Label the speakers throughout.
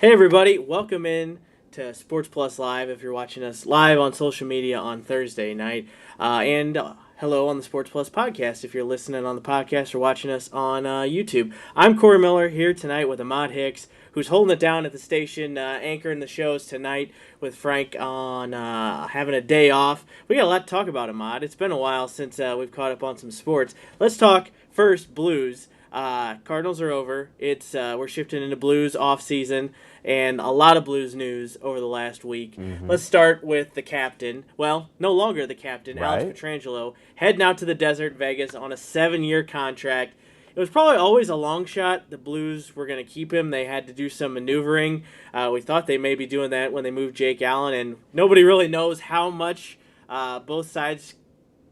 Speaker 1: Hey everybody, welcome in to Sports Plus Live if you're watching us live on social media on Thursday night. And hello on the Sports Plus podcast if you're listening on the podcast or watching us on YouTube. I'm Corey Miller here tonight with Ahmad Hicks, who's holding it down at the station, anchoring the shows tonight with Frank on having a day off. We got a lot to talk about, Ahmad. It's been a while since we've caught up on some sports. Let's talk first Blues. Cardinals are over. It's we're shifting into Blues off season, and a lot of Blues news over the last week. Let's start with the captain. Well, no longer the captain, Alex
Speaker 2: Right.
Speaker 1: Pietrangelo, heading out to the desert, Vegas, on a 7-year contract. It was probably always a long shot. The Blues were going to keep him. They had to do some maneuvering. We thought they may be doing that when they moved Jake Allen, and nobody really knows how much both sides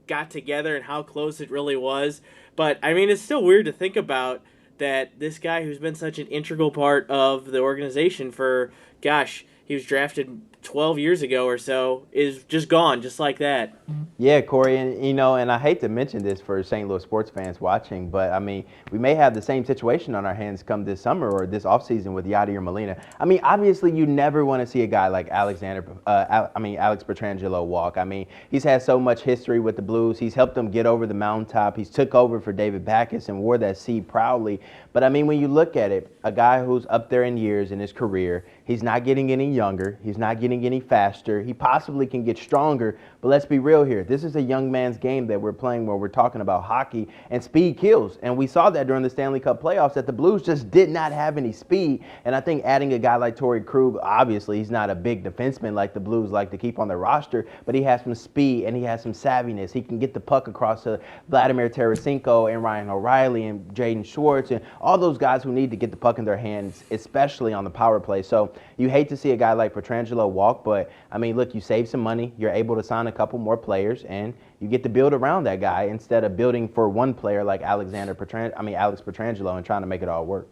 Speaker 1: got together and how close it really was. But, I mean, it's still weird to think about that this guy who's been such an integral part of the organization for, gosh, he was drafted 12 years ago or so, is just gone just like that.
Speaker 2: Yeah, Corey, and I hate to mention this for St. Louis sports fans watching, but I mean, we may have the same situation on our hands come this summer or this offseason with Yadier Molina. I mean, obviously, you never want to see a guy like Alex Pietrangelo walk. I mean, he's had so much history with the Blues. He's helped them get over the mountaintop. He's took over for David Backus and wore that C proudly. But I mean, when you look at it, a guy who's up there in years in his career, he's not getting any younger. He's not getting any faster. He possibly can get stronger, but let's be real here. This is a young man's game that we're playing where we're talking about hockey, and speed kills. And we saw that during the Stanley Cup playoffs that the Blues just did not have any speed. And I think adding a guy like Torrey Krug, obviously he's not a big defenseman like the Blues like to keep on their roster, but he has some speed and he has some savviness. He can get the puck across to Vladimir Tarasenko and Ryan O'Reilly and Jaden Schwartz and all those guys who need to get the puck in their hands, especially on the power play. So you hate to see a guy like Pietrangelo walk, but I mean, look, you save some money. You're able to sign a couple more players, and you get to build around that guy instead of building for one player like Alex Pietrangelo and trying to make it all work.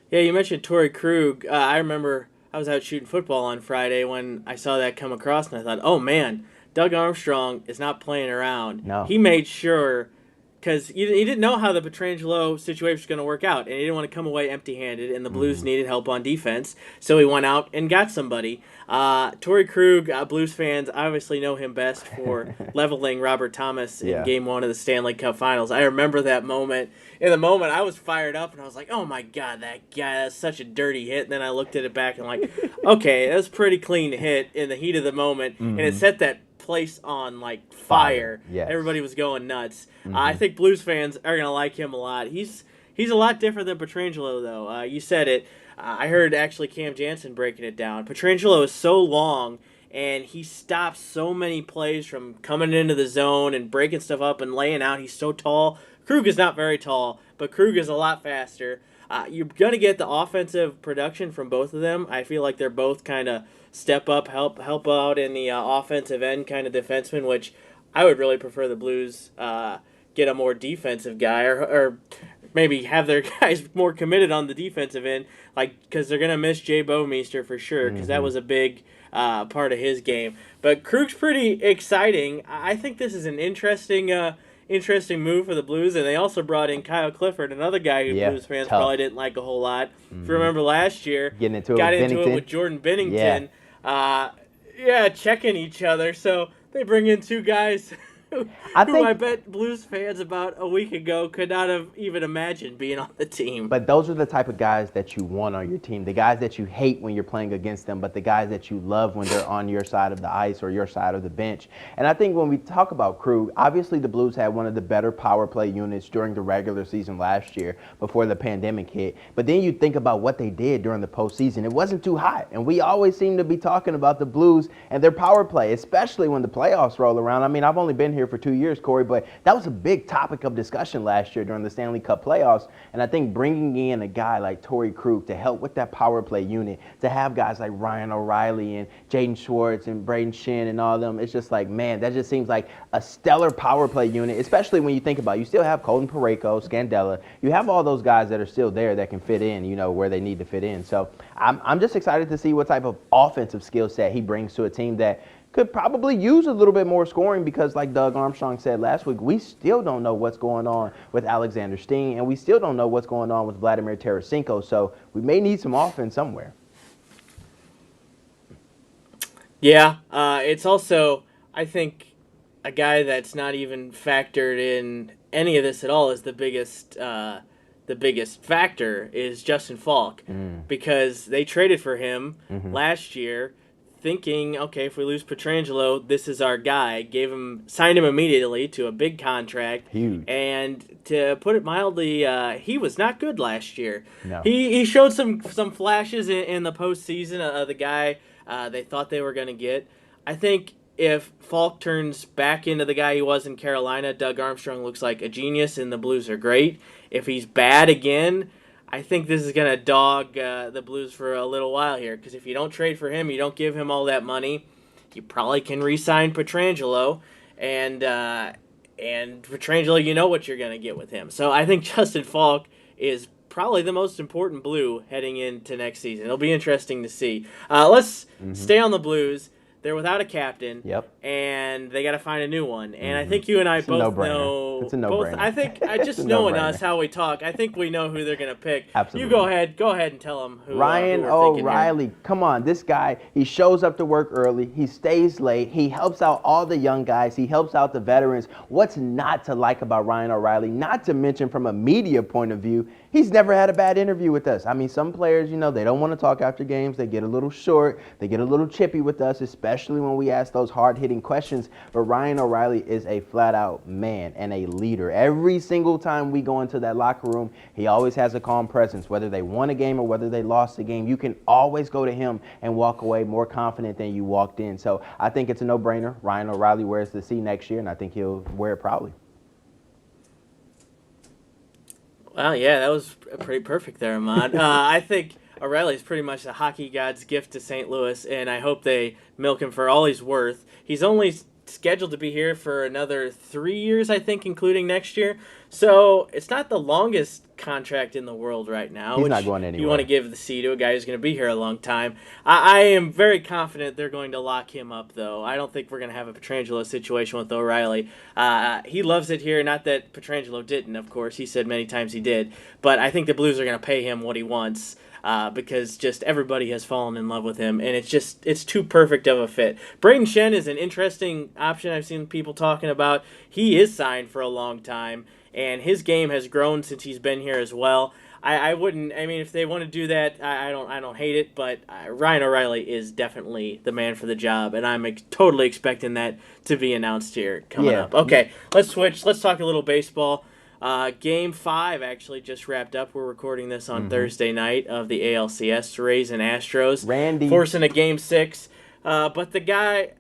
Speaker 1: Yeah, you mentioned Torrey Krug. I remember I was out shooting football on Friday when I saw that come across, and I thought, oh man, Doug Armstrong is not playing around.
Speaker 2: No.
Speaker 1: He made sure, because he didn't know how the Pietrangelo situation was going to work out, and he didn't want to come away empty-handed, and the Blues needed help on defense, so he went out and got somebody. Torrey Krug, Blues fans obviously know him best for leveling Robert Thomas in Game 1 of the Stanley Cup Finals. I remember that moment. In the moment, I was fired up, and I was like, oh my God, that guy, that's such a dirty hit. And then I looked at it back and like, okay, that was a pretty clean hit in the heat of the moment, and it set that place on like fire.
Speaker 2: Yes.
Speaker 1: Everybody was going nuts. I think Blues fans are gonna like him a lot. He's a lot different than Pietrangelo, though. You said it. I heard actually Cam Jansen breaking it down. Pietrangelo is so long, and he stops so many plays from coming into the zone and breaking stuff up and laying out. He's so tall. Krug is not very tall, but Krug is a lot faster. You're going to get the offensive production from both of them. I feel like they're both kind of step up, help out in the offensive end kind of defenseman, which I would really prefer the Blues get a more defensive guy or maybe have their guys more committed on the defensive end, like because they're going to miss Jay Bouwmeester for sure because that was a big part of his game. But Krug's pretty exciting. I think this is an interesting move for the Blues, and they also brought in Kyle Clifford, another guy who Blues fans
Speaker 2: tough.
Speaker 1: probably didn't like a whole lot. If you remember last year,
Speaker 2: Getting into it
Speaker 1: got
Speaker 2: with
Speaker 1: into it
Speaker 2: Bennington.
Speaker 1: with Jordan Bennington. Checking each other. So they bring in two guys who I bet Blues fans about a week ago could not have even imagined being on the team.
Speaker 2: But those are the type of guys that you want on your team. The guys that you hate when you're playing against them, but the guys that you love when they're on your side of the ice or your side of the bench. And I think when we talk about Krug, obviously the Blues had one of the better power play units during the regular season last year before the pandemic hit. But then you think about what they did during the postseason. It wasn't too hot. And we always seem to be talking about the Blues and their power play, especially when the playoffs roll around. I mean, I've only been here for 2 years, Corey, but that was a big topic of discussion last year during the Stanley Cup playoffs. And I think bringing in a guy like Torrey Krug to help with that power play unit, to have guys like Ryan O'Reilly and Jaden Schwartz and Braden Shin and all of them, it's just like, man, that just seems like a stellar power play unit, especially when you think about it. You still have Colton Parayko, Scandella. You have all those guys that are still there that can fit in, where they need to fit in. So I'm just excited to see what type of offensive skill set he brings to a team that could probably use a little bit more scoring because, like Doug Armstrong said last week, we still don't know what's going on with Alexander Steen, and we still don't know what's going on with Vladimir Tarasenko. So we may need some offense somewhere.
Speaker 1: Yeah, it's also, I think, a guy that's not even factored in any of this at all is the biggest factor is Justin Falk, because they traded for him last year, thinking, okay, if we lose Pietrangelo, this is our guy. Signed him immediately to a big contract.
Speaker 2: Huge.
Speaker 1: And to put it mildly, he was not good last year.
Speaker 2: No.
Speaker 1: He showed some flashes in the postseason of the guy they thought they were going to get. I think if Falk turns back into the guy he was in Carolina, Doug Armstrong looks like a genius, and the Blues are great. If he's bad again, I think this is going to dog the Blues for a little while here, because if you don't trade for him, you don't give him all that money, you probably can re-sign Pietrangelo, and Pietrangelo, you know what you're going to get with him. So I think Justin Falk is probably the most important Blue heading into next season. It'll be interesting to see. Let's stay on the Blues. They're without a captain, and they got to find a new one. And I think you and I both know.
Speaker 2: It's a no-brainer.
Speaker 1: I think just knowing us, how we talk, I think we know who they're going to pick.
Speaker 2: Absolutely.
Speaker 1: You go ahead and tell them who.
Speaker 2: Ryan O'Reilly. Come on, this guy. He shows up to work early. He stays late. He helps out all the young guys. He helps out the veterans. What's not to like about Ryan O'Reilly? Not to mention from a media point of view, he's never had a bad interview with us. I mean, some players, they don't want to talk after games. They get a little short. They get a little chippy with us, especially when we ask those hard-hitting questions. But Ryan O'Reilly is a flat-out man and a leader. Every single time we go into that locker room, he always has a calm presence. Whether they won a game or whether they lost a game, you can always go to him and walk away more confident than you walked in. So I think it's a no-brainer. Ryan O'Reilly wears the C next year, and I think he'll wear it proudly.
Speaker 1: Well, yeah, that was pretty perfect there, Ahmad. I think O'Reilly's pretty much the hockey god's gift to St. Louis, and I hope they milk him for all he's worth. He's only scheduled to be here for another 3 years, I think, including next year. So it's not the longest contract in the world right now.
Speaker 2: He's not going anywhere.
Speaker 1: You want to give the C to a guy who's going to be here a long time. I am very confident they're going to lock him up, though. I don't think we're going to have a Pietrangelo situation with O'Reilly. He loves it here. Not that Pietrangelo didn't, of course. He said many times he did. But I think the Blues are going to pay him what he wants. Because just everybody has fallen in love with him, and it's too perfect of a fit. Braden Shen is an interesting option I've seen people talking about. He is signed for a long time, and his game has grown since he's been here as well. I wouldn't. I mean, if they want to do that, I don't hate it. But Ryan O'Reilly is definitely the man for the job, and I'm totally expecting that to be announced here coming up. Okay, let's switch. Let's talk a little baseball. Game 5 actually just wrapped up. We're recording this on Thursday night of the ALCS. Rays and Astros.
Speaker 2: Randy
Speaker 1: forcing a Game 6. But the guy,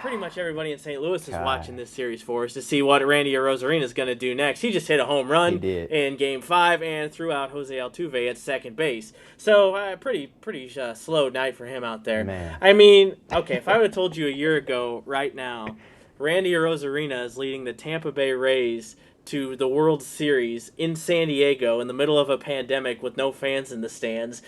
Speaker 1: pretty much everybody in St. Louis is watching this series for us to see what Randy Arozarena is going to do next. He just hit a home run in Game 5 and threw out Jose Altuve at second base. So pretty slow night for him out there.
Speaker 2: Man.
Speaker 1: I mean, okay, if I would have told you a year ago right now, Randy Arozarena is leading the Tampa Bay Rays to the World Series in San Diego in the middle of a pandemic with no fans in the stands,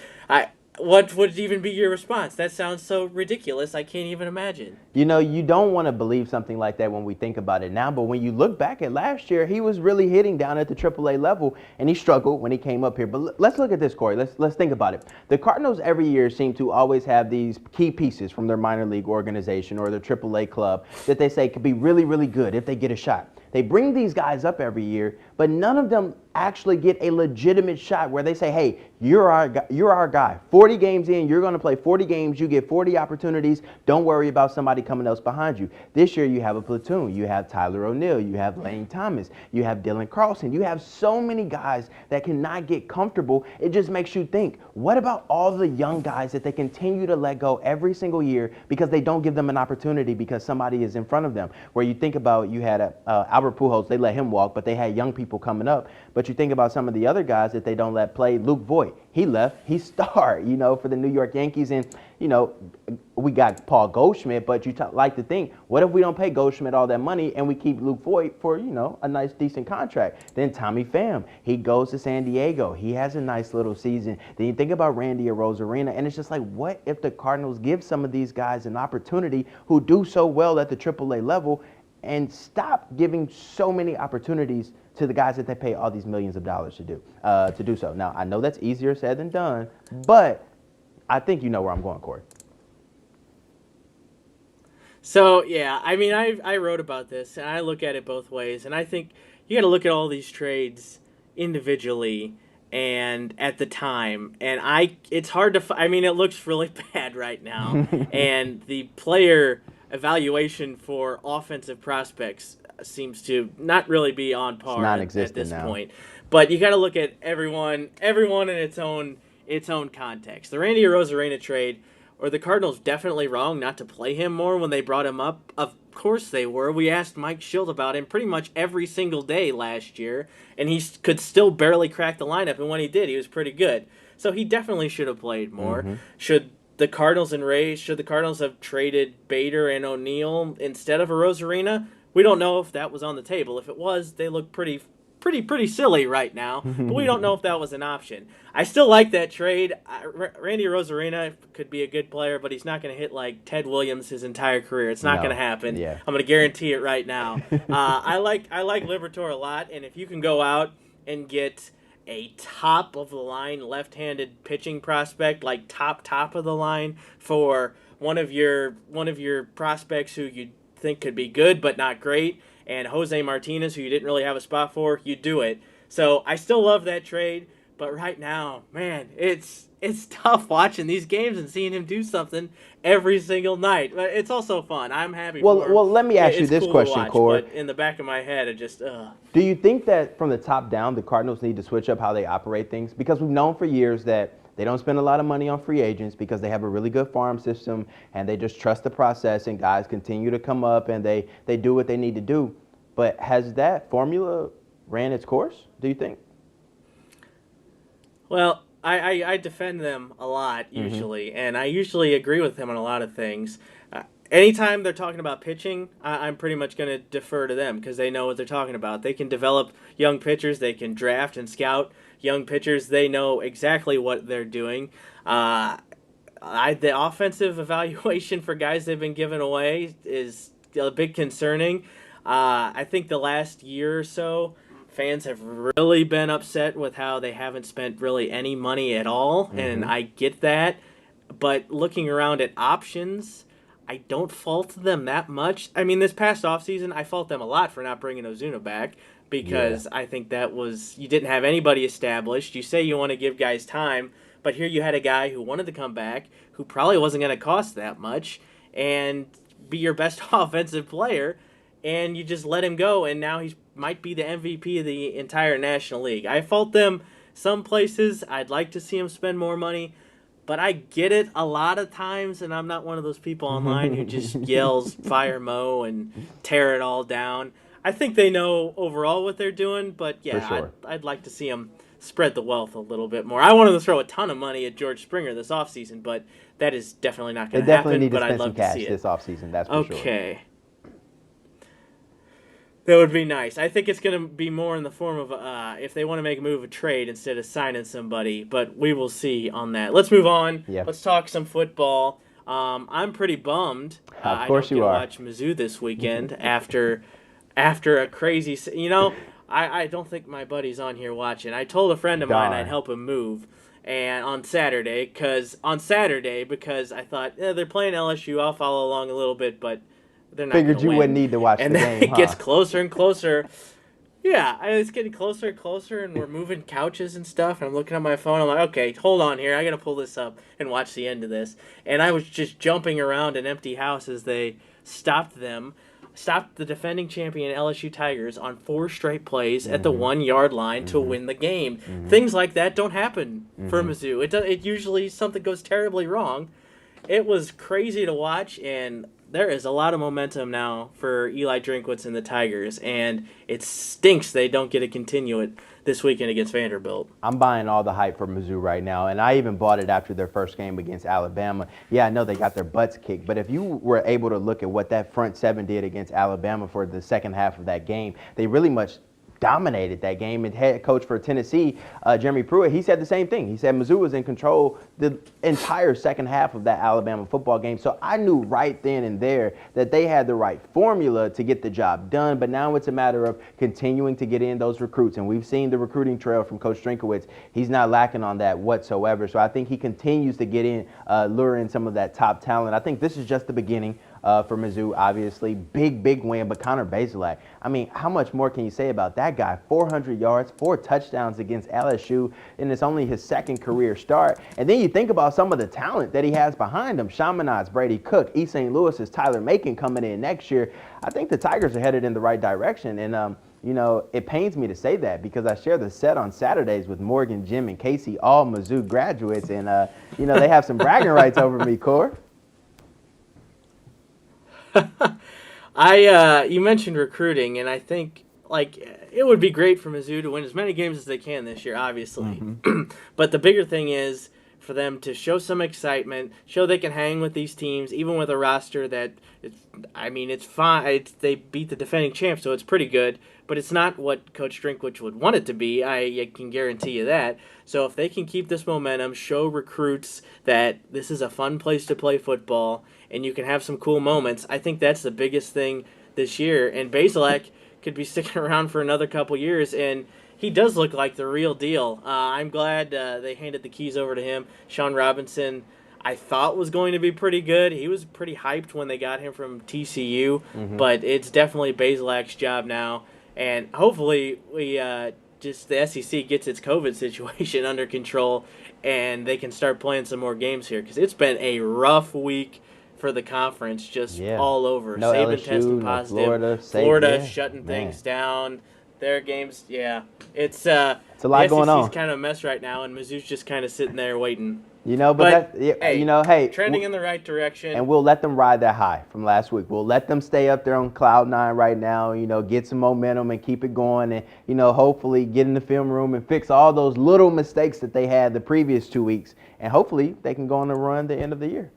Speaker 1: what would even be your response? That sounds so ridiculous, I can't even imagine.
Speaker 2: You don't want to believe something like that when we think about it now, but when you look back at last year, he was really hitting down at the AAA level, and he struggled when he came up here. But let's look at this, Corey. Let's think about it. The Cardinals every year seem to always have these key pieces from their minor league organization or their AAA club that they say could be really, really good if they get a shot. They bring these guys up every year, but none of them actually get a legitimate shot where they say, hey, you're our guy. 40 games in, you're going to play 40 games. You get 40 opportunities. Don't worry about somebody coming else behind you. This year you have a platoon. You have Tyler O'Neill. You have Lane Thomas. You have Dylan Carlson. You have so many guys that cannot get comfortable. It just makes you think, what about all the young guys that they continue to let go every single year because they don't give them an opportunity because somebody is in front of them? Where you think about, you had Albert Pujols, they let him walk, but they had young people coming up. But But you think about some of the other guys that they don't let play. Luke Voigt, he left. He starred, for the New York Yankees. And, we got Paul Goldschmidt, but you like to think, what if we don't pay Goldschmidt all that money and we keep Luke Voigt for, a nice, decent contract? Then Tommy Pham, he goes to San Diego. He has a nice little season. Then you think about Randy Arozarena, and it's just like, what if the Cardinals give some of these guys an opportunity who do so well at the AAA level and stop giving so many opportunities to the guys that they pay all these millions of dollars to do so? Now, I know that's easier said than done, but I think you know where I'm going, Corey.
Speaker 1: So, yeah, I mean, I wrote about this, and I look at it both ways, and I think you got to look at all these trades individually and at the time, and it's hard to, it looks really bad right now, and the player evaluation for offensive prospects seems to not really be on par at this point. But you got to look at everyone in its own context. The Randy Arozarena trade, or the Cardinals definitely wrong not to play him more when they brought him up? Of course they were. We asked Mike Schilt about him pretty much every single day last year, and he could still barely crack the lineup, and when he did, he was pretty good. So he definitely should have played more. Mm-hmm. Should the Cardinals have traded Bader and O'Neill instead of Arozarena? We don't know if that was on the table. If it was, they look pretty silly right now, but we don't know if that was an option. I still like that trade. Randy Arozarena could be a good player, but he's not going to hit like Ted Williams his entire career. It's not going to happen. Yeah. I'm going to guarantee it right now. I like Liberatore a lot, and if you can go out and get a top of the line left-handed pitching prospect, like top of the line for one of your prospects who you think could be good but not great, and Jose Martinez, who you didn't really have a spot for, you do it. So I still love that trade, but right now, man, it's tough watching these games and seeing him do something every single night. But it's also fun. I'm happy for him.
Speaker 2: Well, let me ask you this question, Corey.
Speaker 1: But in the back of my head, it just,
Speaker 2: Do you think that from the top down, the Cardinals need to switch up how they operate things? Because we've known for years that they don't spend a lot of money on free agents because they have a really good farm system and they just trust the process, and guys continue to come up and they do what they need to do. But has that formula ran its course, do you think?
Speaker 1: Well, I defend them a lot usually, and I usually agree with them on a lot of things. Anytime they're talking about pitching, I'm pretty much going to defer to them because they know what they're talking about. They can develop young pitchers. They can draft and scout young pitchers. They know exactly what they're doing. The offensive evaluation for guys they've been giving away is a bit concerning. I think the last year or so, fans have really been upset with how they haven't spent really any money at all, and I get that. But looking around at options, I don't fault them that much. I mean, this past offseason, I fault them a lot for not bringing Ozuna back because I think you didn't have anybody established. You say you want to give guys time, but here you had a guy who wanted to come back, who probably wasn't going to cost that much, and be your best offensive player, and you just let him go, and now he might be the MVP of the entire National League. I fault them some places. I'd like to see him spend more money, but I get it a lot of times, and I'm not one of those people online who just yells fire Mo and tear it all down. I think they know overall what they're doing, but yeah, sure. I'd like to see them spread the wealth a little bit more. I wanted to throw a ton of money at George Springer this offseason, but that is definitely not going to happen.
Speaker 2: They definitely need to
Speaker 1: spend
Speaker 2: some cash this offseason, that's for sure.
Speaker 1: Okay. That would be nice. I think it's going to be more in the form of if they want to make a move, a trade instead of signing somebody, but we will see on that. Let's move on. Yeah. Let's talk some football. I'm pretty bummed.
Speaker 2: Of course you are.
Speaker 1: I don't get to watch Mizzou this weekend after a crazy. I don't think my buddy's on here watching. I told a friend of mine I'd help him move, and on Saturday because I thought they're playing LSU. I'll follow along a little bit, but.
Speaker 2: Figured you wouldn't need to watch the game,
Speaker 1: and then it gets closer and closer. Yeah, it's getting closer and closer, and we're moving couches and stuff, and I'm looking at my phone. I'm like, okay, hold on here. I got to pull this up and watch the end of this. And I was just jumping around an empty house as they stopped the defending champion LSU Tigers on 4 straight plays at the 1-yard line to win the game. Things like that don't happen for Mizzou. It usually something goes terribly wrong. It was crazy to watch, and there is a lot of momentum now for Eli Drinkwitz and the Tigers, and it stinks they don't get to continue it this weekend against Vanderbilt.
Speaker 2: I'm buying all the hype for Mizzou right now, and I even bought it after their first game against Alabama. Yeah, I know they got their butts kicked, but if you were able to look at what that front seven did against Alabama for the second half of that game, they really much dominated that game. And head coach for Tennessee, Jeremy Pruitt, he said the same thing. He said Mizzou was in control the entire second half of that Alabama football game. So I knew right then and there that they had the right formula to get the job done. But now it's a matter of continuing to get in those recruits. And we've seen the recruiting trail from Coach Drinkwitz. He's not lacking on that whatsoever. So I think he continues to get in, lure in some of that top talent. I think this is just the beginning. For Mizzou, obviously. Big win, but Connor Bazelak, I mean, how much more can you say about that guy? 400 yards, 4 touchdowns against LSU, and it's only his second career start. And then you think about some of the talent that he has behind him. Chaminade, Brady Cook, East St. Louis's Tyler Macon coming in next year. I think the Tigers are headed in the right direction. And, it pains me to say that because I share the set on Saturdays with Morgan, Jim, and Casey, all Mizzou graduates. And, they have some bragging rights over me, Cor.
Speaker 1: You mentioned recruiting, and I think it would be great for Mizzou to win as many games as they can this year, obviously. Mm-hmm. But the bigger thing is for them to show some excitement, show they can hang with these teams, even with a roster that it's fine. They beat the defending champs, so it's pretty good. But it's not what Coach Drinkwitz would want it to be. I can guarantee you that. So if they can keep this momentum, show recruits that this is a fun place to play football, and you can have some cool moments, I think that's the biggest thing this year. And Bazelak could be sticking around for another couple years, and he does look like the real deal. I'm glad they handed the keys over to him. Sean Robinson, I thought was going to be pretty good. He was pretty hyped when they got him from TCU, but it's definitely Bazelak's job now. And hopefully the SEC gets its COVID situation under control and they can start playing some more games here because it's been a rough week for the conference all over.
Speaker 2: No
Speaker 1: Saban
Speaker 2: LSU,
Speaker 1: testing
Speaker 2: no
Speaker 1: positive. Florida shutting things down. Their games, it's a lot
Speaker 2: going on.
Speaker 1: The SEC's kind of a mess right now, and Mizzou's just kind of sitting there waiting.
Speaker 2: Trending
Speaker 1: in the right direction.
Speaker 2: And we'll let them ride that high from last week. We'll let them stay up there on cloud 9 right now, get some momentum and keep it going and, hopefully get in the film room and fix all those little mistakes that they had the previous 2 weeks. And hopefully they can go on a run the end of the year.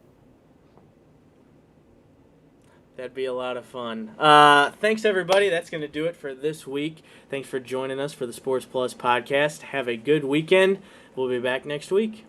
Speaker 1: That'd be a lot of fun. Thanks, everybody. That's going to do it for this week. Thanks for joining us for the Sports Plus podcast. Have a good weekend. We'll be back next week.